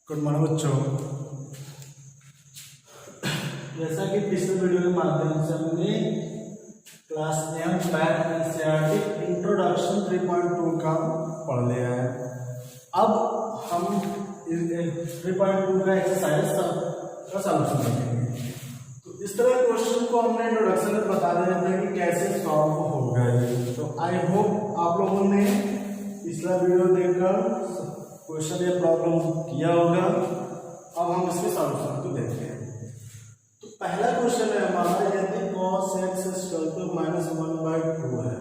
Good morning बच्चों। जैसा कि पिछले वीडियो के माध्यम से हमने क्लास 10 मैथ एनसीईआरटी इंट्रोडक्शन 3.2 का पढ़ लिया है। अब हम 3.2 का एक्सरसाइज का सॉल्यूशन देखेंगे। तो इस तरह क्वेश्चन को हमने इंट्रोडक्शन में बता दिया था कि कैसे सॉल्व होगा। तो आई होप आप लोगों ने पिछला वीडियो देखकर क्वेश्चन या प्रॉब्लम किया होगा। अब हम इसके सॉल्यूशन को देखते हैं। तो पहला क्वेश्चन है हमारा, कहते हैं cos x -1/2 है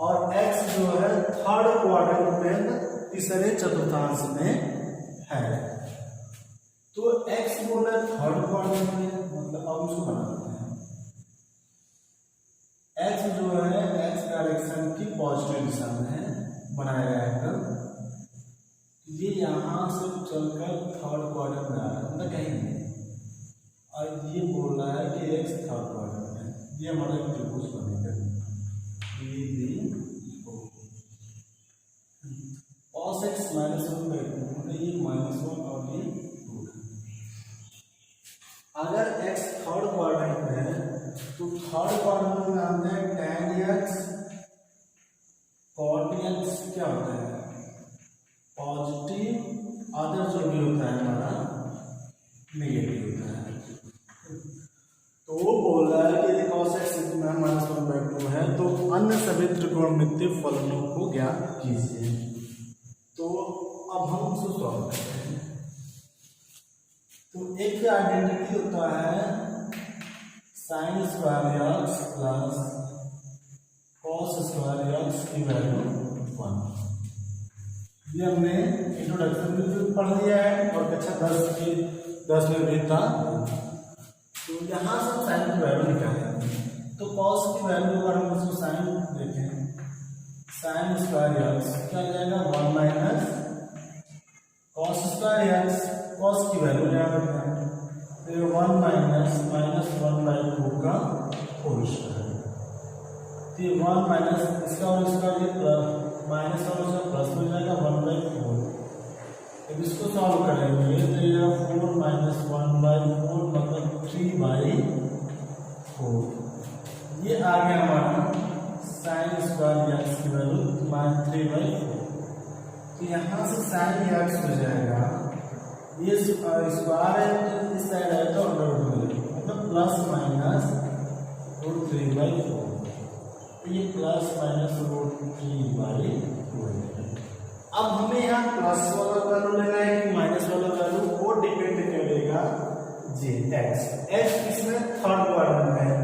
और x जो है थर्ड क्वाड्रेंट में तीसरे चतुर्थांश में है। तो x बोला थर्ड क्वाड्रेंट में, मतलब अब उसको बनाते हैं। x जो है x डायरेक्शन की पॉजिटिव दिशा में है, बनाया जाएगा। ये यहाँ से चलकर थर्ड क्वाड्रेंट में आ रहा है, मतलब कहीं नहीं। और ये बोल रहा है कि x थर्ड क्वाड्रेंट में, ये हमारा एक त्रिभुज बनेगा। cos x -1/2, मतलब ये -1 और ये 2 है। अगर x थर्ड क्वाड्रेंट में है तो थर्ड क्वाड्रेंट में आते हैं tan x cot x क्या होता है, पॉजिटिव, अदर जो भी होता है हमारा नेगेटिव होता है। तो वो बोल रहा है कि cos x -1/2 है, तो अन्य सभी त्रिकोणमितीय फलनों को ज्ञात कीजिए। तो अब हम उसको सॉल्व करते हैं। तो एक आइडेंटिटी होता है sin square x plus cos square x की वैल्यू 1। ये हमने इंट्रोडक्शन में पढ़ लिया है और कक्षा 10 में भी था। तो यहाँ से साइन की वैल्यू निकालेंगे। तो cos की वैल्यू अगर हम इसको साइन देखें, साइन स्क्वायर x क्या हो जाएगा 1 minus cos square x, cos की वैल्यू यहाँ रखते हैं, फिर 1 माइनस -1/2 का होल स्क्वायर, फिर 1 माइनस इसका होल स्क्वायर प्लस माइनस और उसका प्लस हो जाएगा 1/4। जब इसको सॉल्व करेंगे तो ये 4 - 1/4 मतलब 3/4। ये आ गया हमारा साइन स्क्वायर x की वैल्यू 3/4। तो यहाँ से साइन x हो जाएगा, ये स्क्वायर है इस साइड है तो अंडर मतलब प्लस माइनस √3/4। ये प्लस माइनस √3/4। अब हमें यहाँ प्लस वाला वैल्यू लेना है कि माइनस वाला वैल्यू, वो डिपेंड करेगा जी x इसमें थर्ड क्वाड्रेंट में है।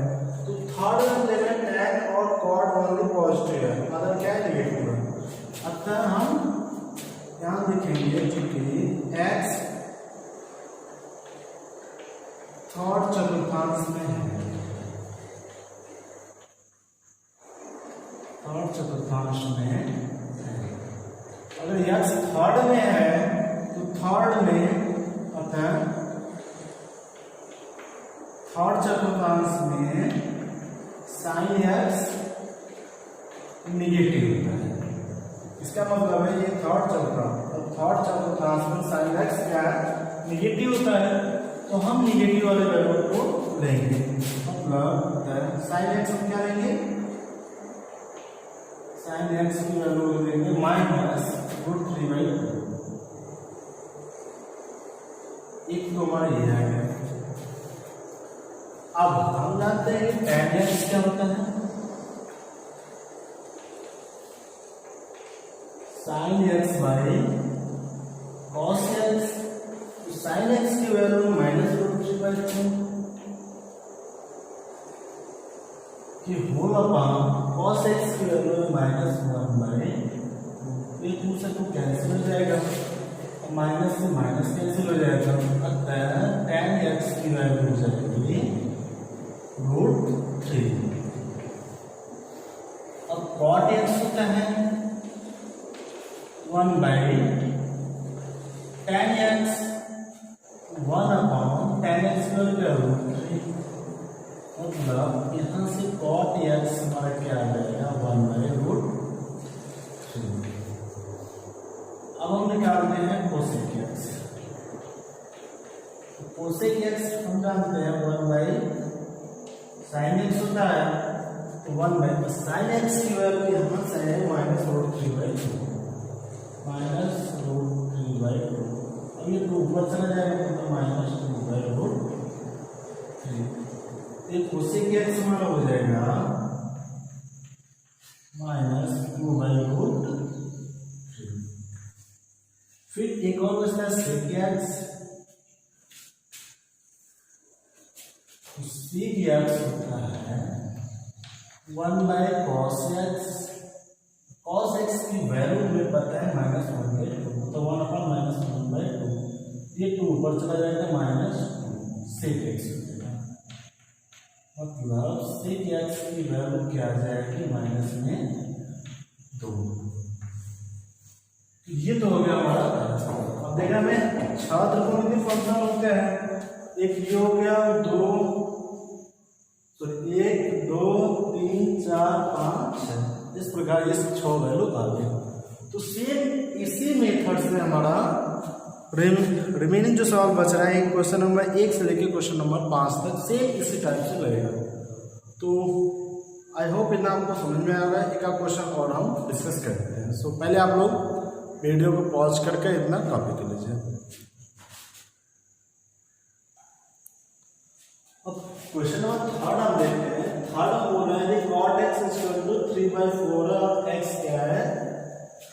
तो थर्ड में लेना tan और cot ओनली पॉजिटिव है, अदर क्या है नेगेटिव है। अतः हम यहाँ लिखेंगे कि x थर्ड चतुर्थांश में है, थर्ड चतुर्थांश में है। अगर x थर्ड में है तो थर्ड में अतः थर्ड चतुर्थांश में साइन x निगेटिव होता है। इसका मतलब है ये थर्ड चतुर्थांश, और थर्ड चतुर्थांश में साइन x क्या है, निगेटिव होता है। तो हम निगेटिव वाले वैल्यू को लेंगे, मतलब साइन x हम क्या लेंगे, साइन x की वैल्यू लेंगे -√3/4। एक तो हमारा ये आ गया। अब हम जानते हैं कि tan x क्या होता है, sin x by cos x। तो sin x की वैल्यू -√3/4 कि होल अपॉन cos x की वैल्यू -1/2। ये 2 से 2 कैंसिल हो जाएगा, माइनस से माइनस कैंसिल हो जाएगा। अतः tan x की वैल्यू हो जाएगी √3। अब cot x होता है 1/tan x, 1/tan x की वैल्यू √3। मतलब यहाँ से cot x हमारा क्या आ जाएगा 1/√3। अब हम निकालते हैं cosec x। कोसेक एक्स हम जानते हैं 1 बाई साइन एक्स होता है, तो 1 बाई साइन एक्स की वैल्यू यहाँ से है -√3/2 -√3/2। अब ये 2 ऊपर चला जाएगा तो -2/√3। ये कोसेक एक्स हमारा हो जाएगा -2/√3। फिर एक और बचता है सेक एक्स। सेक एक्स होता है 1 by cos x. Cos x की वैल्यू हमें पता है -1/2, तो 1/-1/2। ये 2 ऊपर चला जाएगा -2 सेक एक्स हो जाएगा। मतलब सेक एक्स की वैल्यू क्या आ जाएगी -2। ये तो हो गया हमारा। अब देखा हमें छात्र को कितने फंक्शन होते हैं, एक ये हो गया 2, तो 1 2 3 4 5 6, इस प्रकार ये 6 वैल्यू आ गए। तो सेम इसी मेथड से हमारा रिमेनिंग जो सवाल बच रहा है क्वेश्चन नंबर 1 से लेकर क्वेश्चन नंबर 5 तक सेम इसी टाइप से लगेगा। तो आई होप इतना आपको समझ में आ रहा है। एक आध क्वेश्चन और हम डिस्कस करते हैं। सो पहले आप लोग वीडियो को पॉज करके इतना कॉपी कर लीजिए। अब क्वेश्चन नंबर 3 हम देखते हैं। 3 बोल रहा है cot x = 3/4 x क्या है,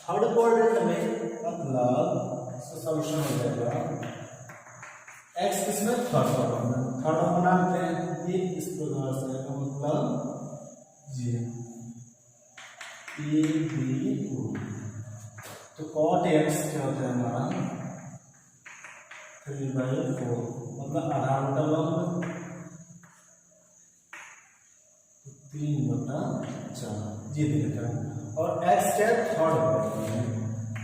थर्ड क्वाड्रेंट में, मतलब इसका सॉल्यूशन हो जाएगा x किसमें थर्ड क्वाड्रेंट में। थर्ड हम बनाते हैं ये इस प्रकार से, मतलब ये a b 2। तो cot x क्या होता है हमारा 3/4, मतलब आधा बटा लंब 3/4 जी देता है। और x क्या थर्ड क्वाड्रेंट में,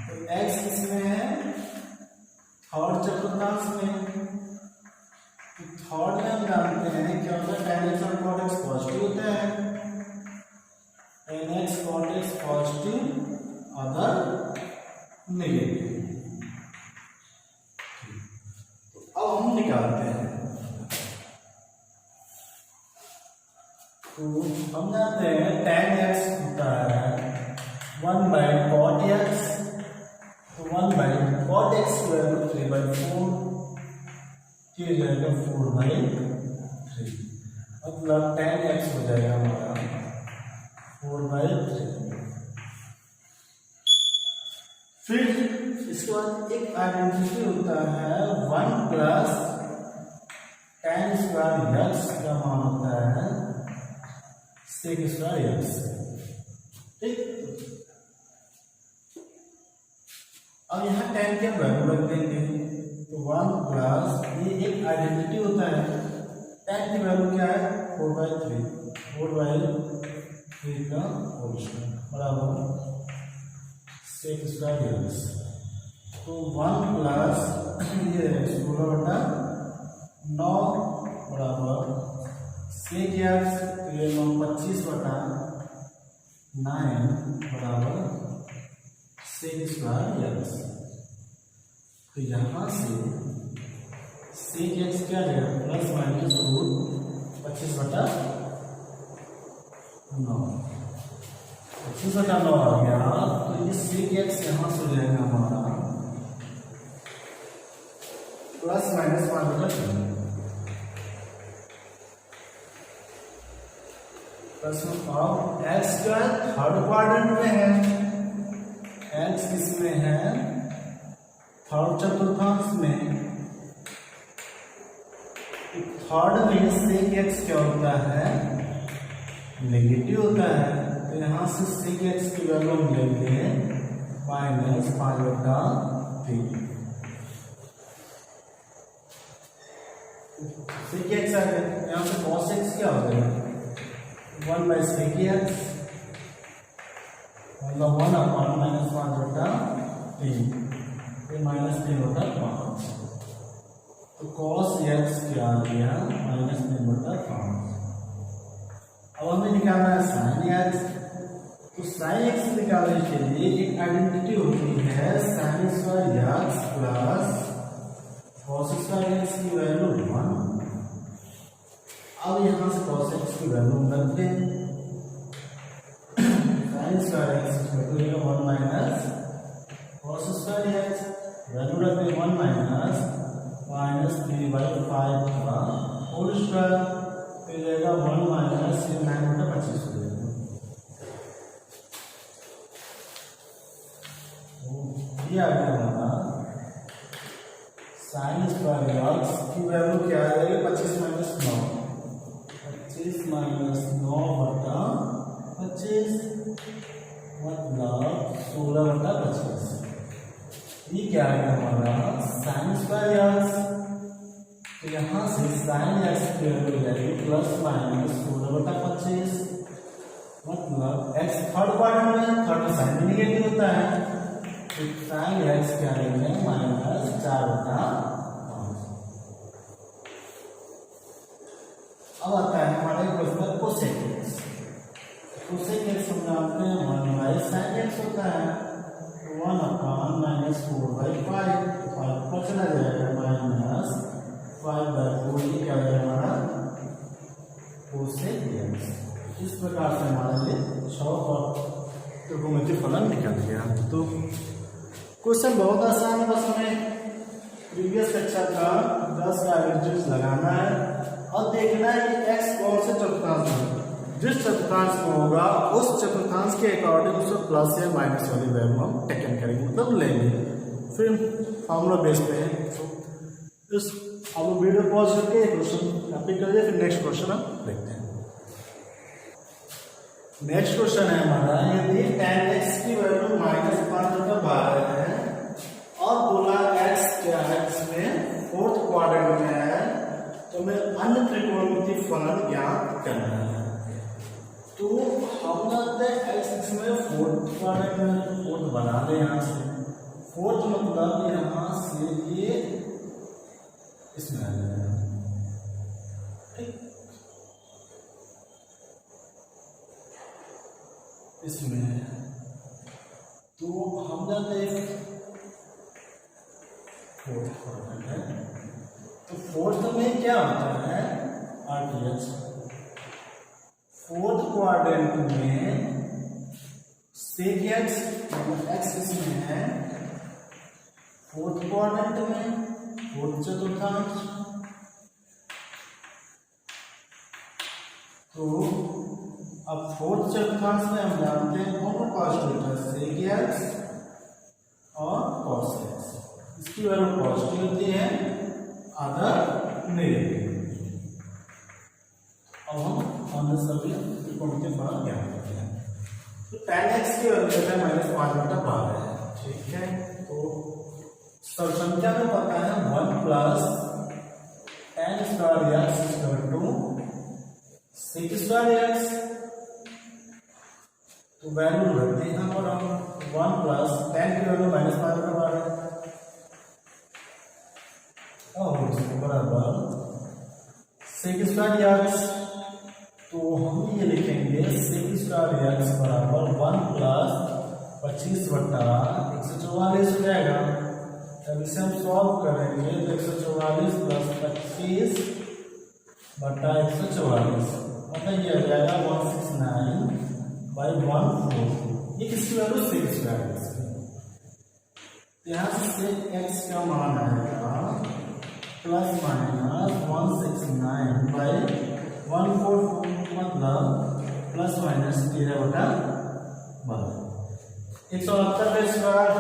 तो x किसमें है थर्ड चतुर्थांश में। तो थर्ड में हम जानते हैं क्या होता है tan x और cot x पॉजिटिव होता है, tan x cot x positive other negative. तो अब हम निकालते हैं। तो हम जानते हैं tan x होता है 1 बाई cot x, तो 1 बाई cot x की वैल्यू 3/4 की जाएगा 4/3, मतलब tan x हो जाएगा हमारा 4/3। फिर इसके बाद एक आइडेंटिटी होता है 1 प्लस tan स्क्वायर x का मान होता है सेक स्क्वायर x। ठीक, अब यहाँ tan के वैल्यू रख देंगे, तो 1 प्लस ये एक आइडेंटिटी होता है, tan की वैल्यू क्या है 4/3, 4/3 का होल स्क्वायर बराबर सेक स्क्वायर x। तो 1 प्लस ये 16/9 बराबर सेक x, तो ये 25/9 बराबर सेक स्क्वायर x। तो यहाँ से सेक x क्या जाएगा प्लस माइनस रूट 25/9, 25/9 आ गया। तो ये सेक x यहाँ से हो जाएगा हमारा प्लस माइनस 5/3। प्लस अब x का थर्ड क्वाड्रेंट में है, x किसमें है थर्ड चतुर्थांश में। थर्ड में सेक x क्या होता है नेगेटिव होता है, तो यहाँ से सेक x की वैल्यू हम लेंगे -5/3। सेक x आ गया, यहाँ से cos x क्या हो जाएगा 1 बाई सेक x, मतलब 1/-5/3, फिर -3/5। तो cos x क्या आ गया -3/5। अब हमें निकालना है sin x। तो sin x निकालने के लिए एक आइडेंटिटी होती है sin square x plus cos square x की वैल्यू की वैल्यू रख दें। साइन स्क्वायर एक्स बटे 1 minus cos square x, value रख दें 1 माइनस 3/5 का होल स्क्वायर, फिर जाएगा 1 माइनस 9/25 हो जाएगा। ये आ गया हमारा साइन स्क्वायर एक्स की वैल्यू क्या आ जाएगी 25 माइनस 9 बटा 25 मतलब 16/25। ये क्या है हमारा साइन स्क्वायर एक्स, तो यहाँ से साइन एक्स की वैल्यू हो जाएगी प्लस माइनस 16/25 मतलब एक्स थर्ड क्वाड्रेंट में, थर्ड साइन भी निगेटिव होता है, तो साइन एक्स क्या लेंगे माइनस 4/5। अब आता है हमारे question cosec x. Cosec x हम जानते हैं 1/sin x होता है, 1/-4/5 पर चला जाएगा माइनस 5/4, ये क्या है हमारा कोसेक एक्स। इस प्रकार से हमारे लिए 6 और त्रिकोणमितीय फलन निकल गया। तो क्वेश्चन बहुत आसान है, बस हमें प्रीवियस कक्षा का 10 का एवरेज लगाना है और देखना है कि x कौन से चतुर्थांश में, जिस चतुर्थांश में होगा उस चतुर्थांश के अकॉर्डिंग उसको प्लस या माइनस वाली वैल्यू हम टेकन करेंगे, मतलब लेंगे, फिर फॉर्मूला बेस पे है। तो इस अब वीडियो पॉज करके क्वेश्चन कॉपी कर दिया, फिर नेक्स्ट क्वेश्चन हम देखते हैं। नेक्स्ट क्वेश्चन है हमारा, यदि tan x की वैल्यू -5/12 है और बोला x क्या है इसमें फोर्थ क्वाड्रेंट में है, तो हमें अन्य त्रिकोणमितीय फलन ज्ञात करना है। तो हम जानते हैं x इसमें फोर्थ क्वाड्रेंट में, फोर्थ बना दे यहाँ से, फोर्थ मतलब यहाँ से ये इसमें आ जाएगा, ठीक, इसमें। तो हम जानते हैं फोर्थ क्वाड्रेंट है, तो फोर्थ में क्या होता है RTH, फोर्थ क्वाड्रेंट में सेक एक्स इसमें है, फोर्थ क्वाड्रेंट में फोर्थ चतुर्थांश। तो अब फोर्थ चतुर्थांश में हम जानते हैं दोनों पॉजिटिव है, सेक एक्स और कॉस एक्स, इसकी वैल्यू पॉजिटिव होती है, अदर नेगेटिव। अब हम अन्य सभी त्रिकोणमितीय फलन ज्ञात करते हैं। तो tan x की वैल्यू है -5/12 है, ठीक है। तो संख्या में पता है 1 + tan square x = sec square x, तो वैल्यू रखते हैं और हम 1 + tan की वैल्यू -5/12 है और बराबर sec स्क्वायर x, तो हम ये लिखेंगे sec स्क्वायर x बराबर 1 + 25/144 हो जाएगा। तब इसे हम सॉल्व करेंगे तो 144 + 25/144 मतलब ये आ जाएगा 169/14। ये किसकी वैल्यू sec स्क्वायर x, यहाँ से sec x का मान आएगा ±169/144 मतलब ±13/12। 168 का स्क्वायर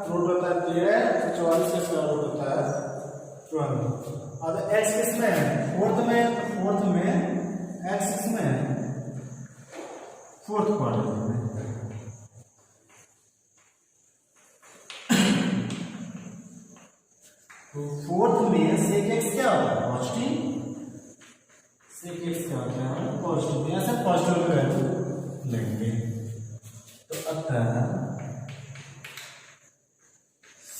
रूट होता है 13, 144 का स्क्वायर रूट होता है 12। अब x किसमें है फोर्थ में, तो फोर्थ में x किसमें है फोर्थ क्वाड्रेंट में। तो फोर्थ में sec x क्या होता है पॉजिटिव, sec x क्या होता है पॉजिटिव, यहाँ से पॉजिटिव की वैल्यू लेंगे। तो अतः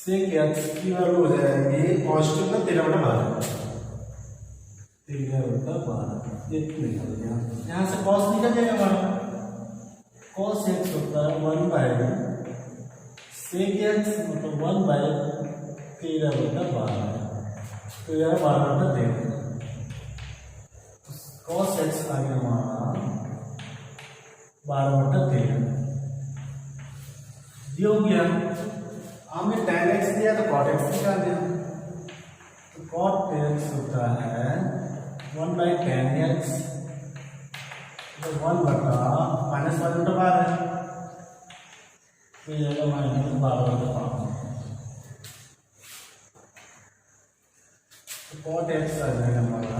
sec x की वैल्यू हो जाएगी पॉजिटिव में 13/12, 13/12 ये निकल गया। यहाँ से cos निकल जाएगा हमारा, cos x होता है 1/sec x मतलब 1/13/12, तो यह 12/13। cos x आ गया हमारा 12/13 ये हो गया। हमें tan x दिया तो cot x निकाल दिया, तो cot x होता है 1/tan x, तो 1/12 है, तो ये जाएगा -12/5। तो cot x आ जाएगा हमारा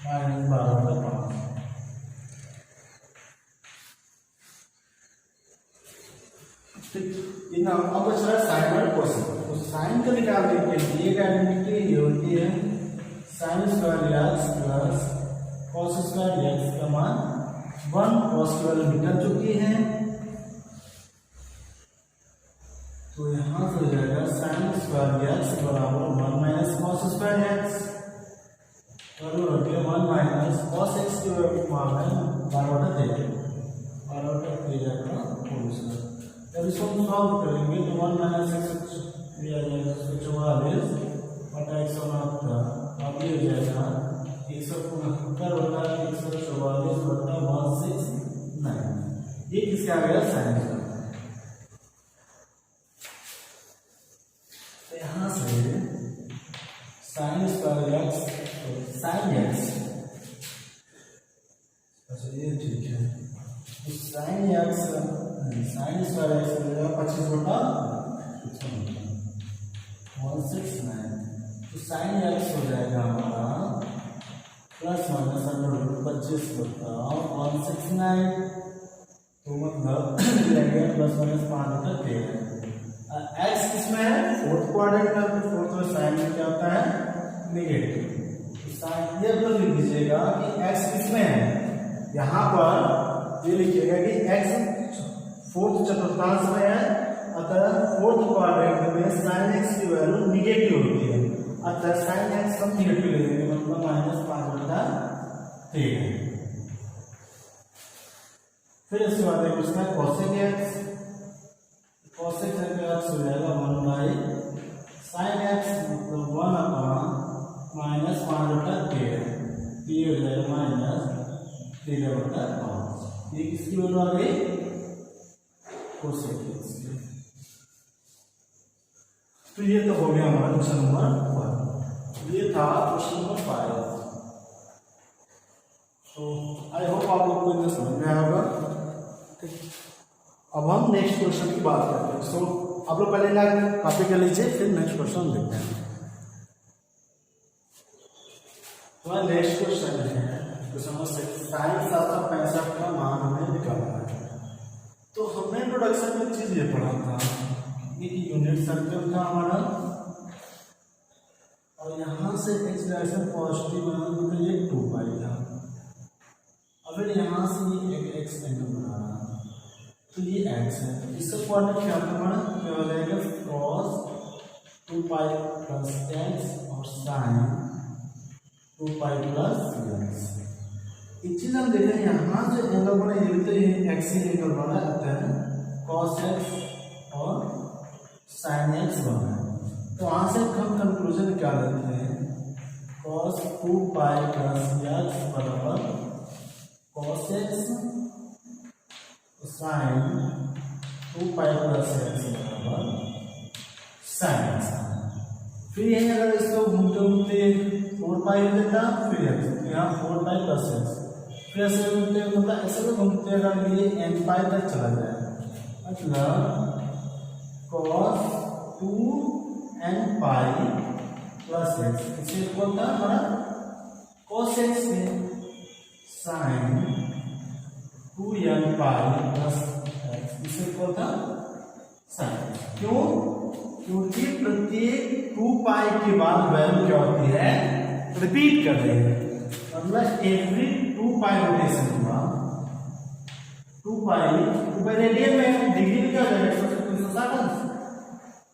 -12/5। इन अब बच रहा है साइन और कोसाइन। तो साइन को निकालने के लिए एक आइडेंटिटी ये होती है sin square x plus cos square x का मान 1 cos की वैल्यू निकल चुकी है, तो यहां से हो जाएगा sin स्क्वायर x बराबर 1 माइनस cos स्क्वायर x बराबर हो गया 1 माइनस cos x की मान है 12/13 जाएगा होल स्क्वायर। जब इसको सॉल्व करेंगे तो 1 माइनस x दिया जाएगा 144 बटा 169, अब ये हो जाएगा 169 बटा 144 बटा 169। ये किसका आ गया साइन का। तो यहाँ से sine square x sine x, अच्छा ये ठीक है, तो sine x sine square x हो जाएगा 25/169, तो साइन x हो जाएगा हमारा प्लस माइनस 25/169, तो मतलब प्लस माइनस 5/13। x किसमें है फोर्थ क्वाड्रेंट का, तो फोर्थ में साइन में क्या होता है नेगेटिव, तो साइन ये तो लिख दीजिएगा कि x किसमें है, यहाँ पर ये लिखिएगा कि x फोर्थ चतुर्थांश में है, अतः फोर्थ क्वाड्रेंट में sin x की वैल्यू निगेटिव होती है, अतः sin x हम निगेटिव ले लेंगे, मतलब -5/13। फिर इसके बाद एक उसका cosec x, cosec x हो जाएगा 1/sin x, मतलब 1/-5/13, ये हो जाएगा -13/5। ये किसकी वैल्यू आ गई cosec x। तो ये तो हो गया हमारा क्वेश्चन नंबर 1, ये था क्वेश्चन नंबर 5। तो आई होप आप लोग को इतना समझ में आया होगा। ठीक, अब हम नेक्स्ट क्वेश्चन की बात करते हैं। सो आप लोग पहले ना कॉपी कर लीजिए, फिर नेक्स्ट क्वेश्चन देखते हैं। तो नेक्स्ट क्वेश्चन है क्वेश्चन नंबर 6, sin 765 का मान हमें निकालना है। तो हमने इंट्रोडक्शन में चीज ये पढ़ा था, एक यूनिट सर्कल था हमारा, और यहां से x डायरेक्शन पॉजिटिव बना तो ये 2π था, और फिर यहां से ये एक x एंगल बना रहा, तो ये x है, इसका कोऑर्डिनेट क्या था हमारा, क्या हो जाएगा cos 2π प्लस x और sin 2π प्लस x। एक चीज हम देख रहे हैं, यहाँ जो एंगल बना ये तो ये x ही एंगल बना रहता है, cos x और sin x बना है, तो वहां से हम कंक्लूजन निकाल लेते हैं cos 2π प्लस x बराबर cos x sin 2π plus x बराबर sin x। फिर यही अगर इसको घूमते घूमते 4π हो जाता, फिर यहाँ 4π प्लस x, फिर ऐसे घूमते मतलब ऐसे घूमते अगर ये nπ तक चला जाए, मतलब cos 2nπ प्लस x, इसे बोलता है हमारा cos x है sin 2nπ प्लस x, इसे बोलता sin। क्यों? क्योंकि प्रत्येक 2π के बाद वैल्यू क्या होती है, रिपीट कर रही है, मतलब एवरी 2π रोटेशन हुआ 2π रेडियन में डिग्री में क्या हो जाएगा 360 अंश,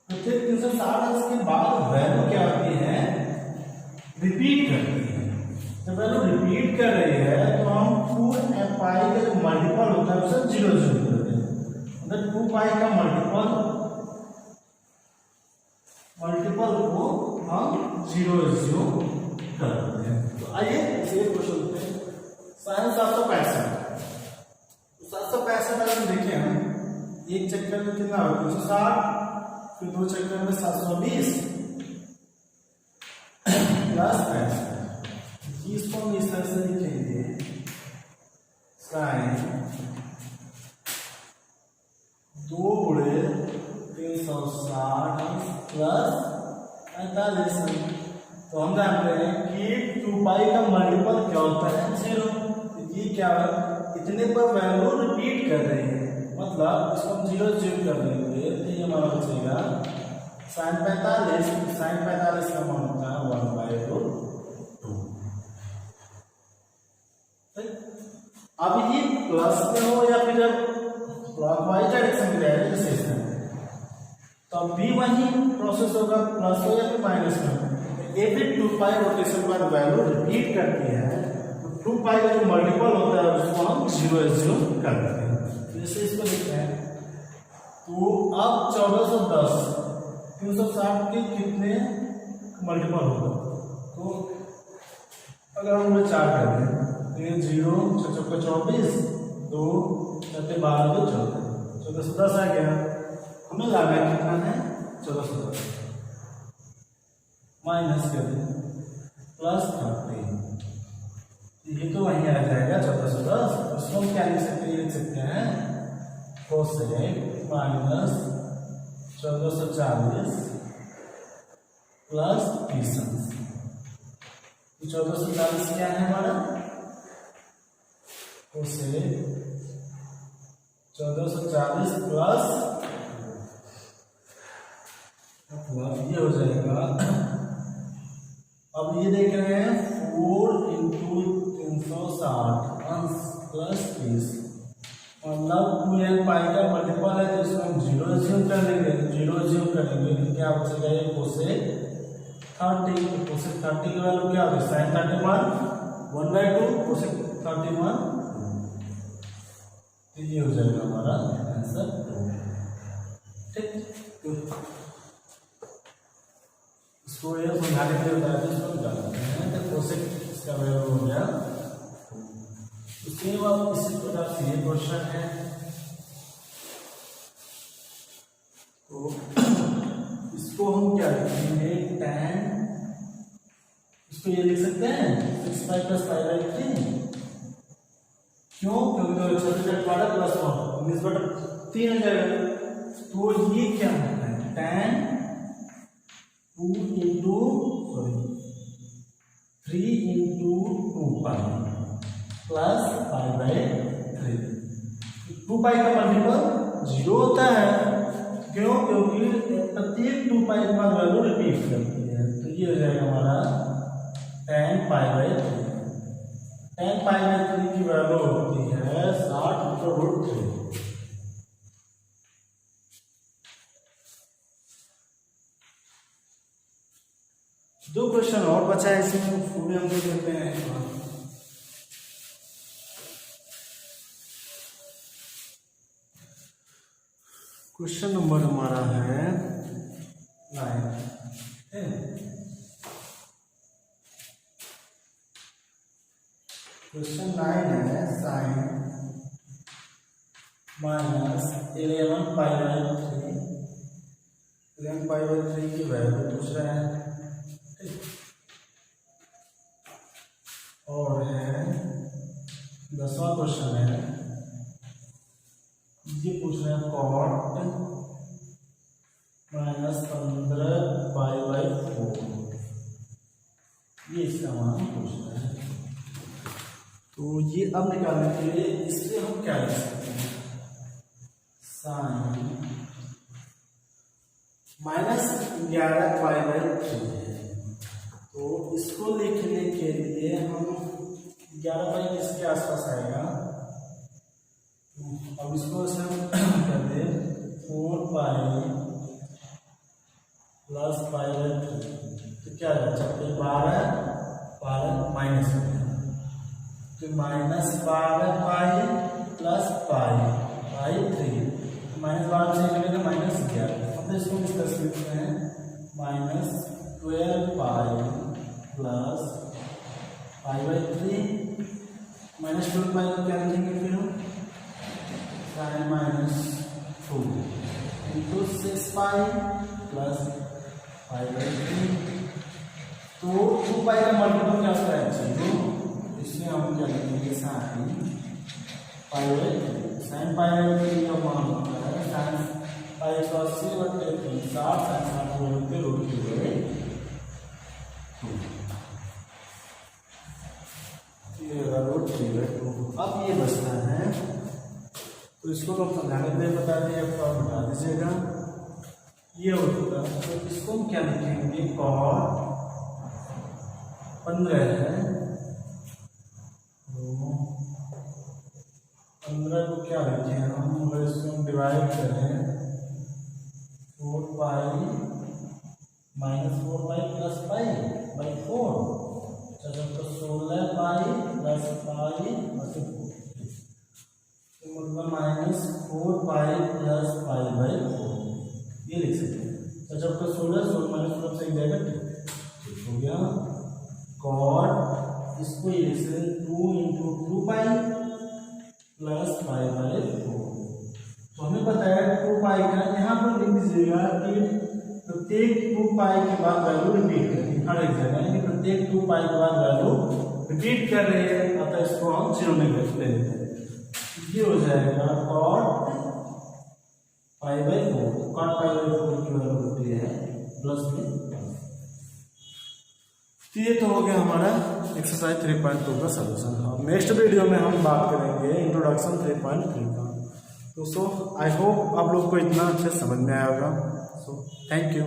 प्रत्येक 360 अंश के बाद वैल्यू क्या होती है, रिपीट करती है। जब वैल्यू रिपीट कर रही है तो हम 2π का जो मल्टीपल होता है उसे 0 0 करते हैं, मतलब 2π का मल्टीपल को हम 0 0 करते हैं। तो आइए इसे क्वेश्चन लेते हैं। साइन 765, 765 अगर हम देखें हम एक चक्कर में कितना होगा 360, फिर दो चक्कर में 720 प्लस 65। इसको हम इस तरह से लिखेंगे साइन 2 गुणे 360 प्लस 45। तो हम जानते हैं कि 2 पाई का मल्टीपल क्या होता है 0। तो ये क्या है इतने पर वैल्यू रिपीट कर रही है, मतलब इसको हम 0 0 कर देंगे तो ये हमारा बचेगा साइन 45। साइन 45 का मान होता है 1/√2। अब ये प्लस में हो या फिर क्लॉकवाइज डायरेक्शन में जाएगा जैसे इसमें, तो अब भी वही प्रोसेस होगा प्लस हो या फिर माइनस में। एवरी 2 पाई रोटेशन पर वैल्यू रिपीट करती है, तो 2 पाई का जो मल्टीपल होता है उसको हम 0 0 करते हैं। जैसे इसको लिखते हैं तो अब 1410 360 के कितने मल्टीपल होगा, तो अगर हम उन्हें 4 कर दें तो ये 0 6 चौका 24 2 7 12 2 14 1410 आ गया। हमें लाना कितना है 1410 माइनस कर दें प्लस 30। ये तो वहीं आ जाएगा 1410। उसको हम क्या लिख सकते हैं, लिख सकते हैं कोसेक माइनस 1440 प्लस 30। 1440 क्या है हमारा कोसेक 1440 प्लस मतलब ये हो जाएगा। अब ये देख रहे हैं 4 × 360 प्लस 30, मतलब 2n पाई का मल्टीपल है तो इसको हम 0 0 कर देंगे। 0 0 करेंगे तो क्या बचेगा ये कोसेक 30। तो कोसेक 30 का वैल्यू क्या होगा साइन 31 1/2 कोसेक 31। तो ये हो जाएगा हमारा आंसर 2। ठीक, इसको ये समझाने के लिए बताया था, इसको जानते हैं तो कोसेक इसका वैल्यू हो गया। उसके बाद इसी प्रकार से ये क्वेश्चन है, तो इसको हम क्या लिखेंगे tan, इसको ये लिख सकते हैं 6 + 5/3। क्यों, क्योंकि तो सबसे बड़ा प्लस 1 19/3 हो जाएगा। तो ये क्या होता है tan 3 × 2 पाई प्लस 5/3। 2 पाई का मल्टीपल 0 होता है, क्यों, क्योंकि प्रत्येक 2 पाई के बाद वैल्यू रिपीट करती है। तो ये हो जाएगा हमारा tan π/3। tan π/3 की वैल्यू होती है 60/√3। दो क्वेश्चन और बचा है, इसमें पूरे हम देख लेते हैं। क्वेश्चन नंबर हमारा है 9। क्वेश्चन 9 है साइन -11 π/3 11 π/3 की वैल्यू पूछ रहा है। और है 10वां क्वेश्चन है, ये पूछ रहे हैं cot -15 π/4, ये इसका मान पूछ रहे हैं। तो ये अब निकालने के लिए इससे हम क्या लिख सकते हैं, साइन -11 π/3 है। तो इसको लिखने के लिए हम 11 पाई इसके आसपास आएगा। अब इसको से हम कर दे 4 पाई प्लस π/3। तो क्या है 12 माइनस, तो -12 पाई प्लस π/3 -12 से निकलेगा -11। अब इसको इस तरह से लिखते हैं -12 पाई प्लस स्क्वायर पाई को क्या लिखेंगे फिर हम sine minus 2 into 6 pi plus pi by 3। तो 2 पाई का मल्टीपल क्या होता है 0, इसमें हम क्या लिखेंगे sine pi by 3। Sine pi by 3 का मान होता है साइन पाई 180 बटे 3 60 साइन 60 बटे रूट 3/2। रूट 3/2। अब ये बचता है तो इसको तो समझाने के लिए बता दिए, अब तो बता दीजिएगा ये होता है। तो इसको हम क्या लिखेंगे cot 15 है, तो 15 को क्या लिखे हम, अगर इसको हम डिवाइड करें 4 pi minus 4 pi plus pi by 4, तो 16 पाई प्लस पाई मतलब minus 4 pi plus pi by 4 ये लिख सकते हैं। तो जब तक 16 माइनस 4 से जाएगा ठीक हो गया। कॉट इसको ये लिख सकते 2 into 2 pi plus pi by 4। तो हमें पता है 2 पाई का यहाँ पर लिख दीजिएगा कि प्रत्येक 2 पाई के बाद वैल्यू रिपीट करेंगे हर एक जगह, यानी प्रत्येक 2 पाई के बाद वैल्यू रिपीट कर रही है, अतः इसको हम 0 में ले लेते हैं। ये हो जाएगा cot pi by 4। cot pi by 4 की वैल्यू होती है प्लस में। तो ये तो हो गया हमारा एक्सरसाइज 3.2 का सलूशन। अब नेक्स्ट वीडियो में हम बात करेंगे इंट्रोडक्शन 3.3 का। तो सो आई होप आप लोग को इतना अच्छे समझ में आया होगा। So thank you.